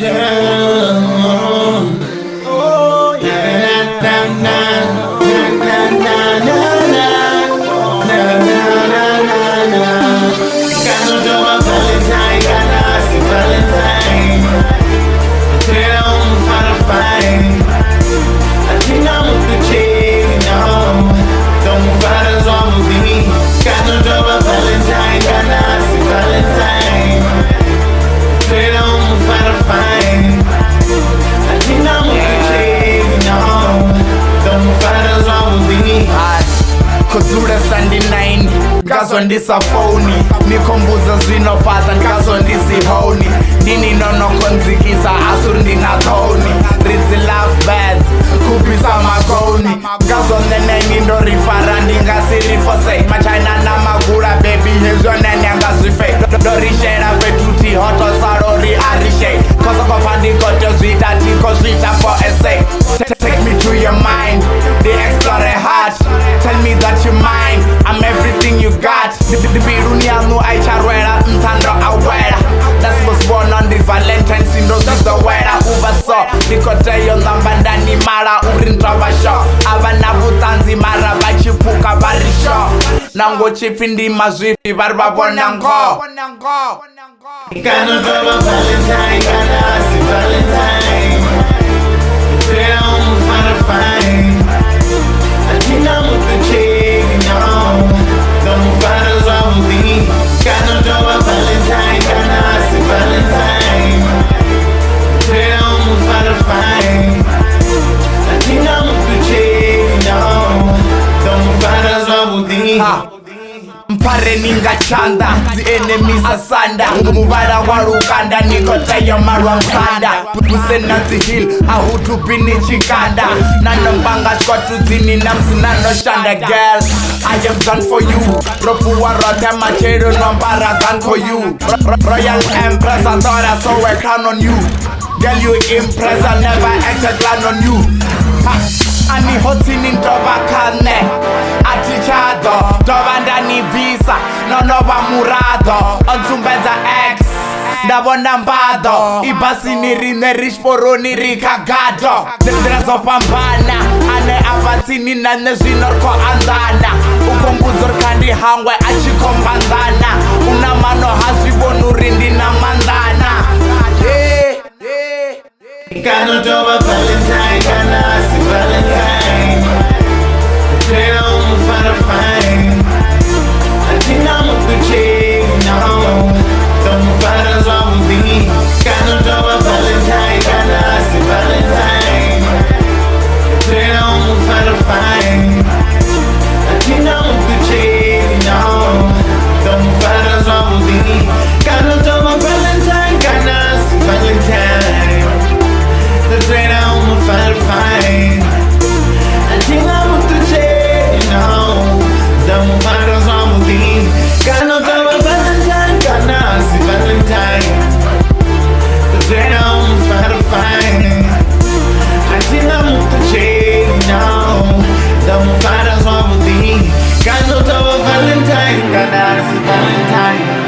Oh yeah, na na na na na na na. Quando dou uma Valentine, ganha-se Valentine. Terá para fine. Atinamos do chino. Dou várias homens de mim. Quando dou uma Valentine, ganha-se Valentine. Terá para fine. Atinamos do chino. Dou várias homens de mim. Kuzura Sunday 9 ngazo ndisafoni nikhombuza zvinopata ngazo ndisihoni ndini nonokonzikisa asuri ndinathoni ridzi love bad kubisa makoni ngazo neneni ndorifara ndingasirifosei machina namagura baby hezvonene angazvifei ndorishera vetuti hotosarori arishei kosokofa ndikotozvita tikozvita for essay. Take me to your mind, they explore a heart. Tell me that you're mine, I'm everything you got. The biruni yanu aicharwera, mtandro awera. That's was born on the Valentine, sindo the wera. Ubaso, dikoteyo nambandani mara urintravasho. Avana butanzi mara vachipuka varisho. Nango chipindi mazvipi varvavona ngo. Quando dou uma Valentine, ganha-se Valentine. Terá para fine. Atinamos do chino. Damos vários homens de mim. Quando dou uma Valentine, ganha-se Valentine. Terá para fine. Atinamos do chino. Damos vários homens de mim. Mpare ningachanda, the enemies asanda. Muvara warukanda, nikoteyo marwa msanda. Pusena hill, ahutupini chikanda. Nanambanga shkotuzini namsinano shanda. Girl, I am done for you. Propuwa rote machero nombara gun for you. Royal Empress, I thought I saw a crown on you. Girl, you impress, I never acted plan on you. Ani hotini ndoba kane atichado ndoba ndani visa nonoba murado ontumbeza X ndabona mbado ibasi nirine rishporoni rikagado ndrazopambana ane avatini nane zvinorko andana ukombuzor kandi hangwe achikombandana una mano hazvibonuri ndina mandana. Quando dou uma Valentine, ganha-se Valentine. Terá para fine. Atinamos do chino. Damos várias homens de mim. Quando dou uma Valentine, ganha-se Valentine. Terá para fine. Atinamos do chino. Damos várias homens de mim. Quando dou uma Valentine, ganha-se Valentine. The train I'm fine fine. Atinamos do chino. Damos vários homens de mim. Quando dou uma Valentine, ganha-se Valentine. The train I'm fine fine. Atinamos do chino. Damos vários homens de mim. Quando dou uma Valentine, ganha-se Valentine.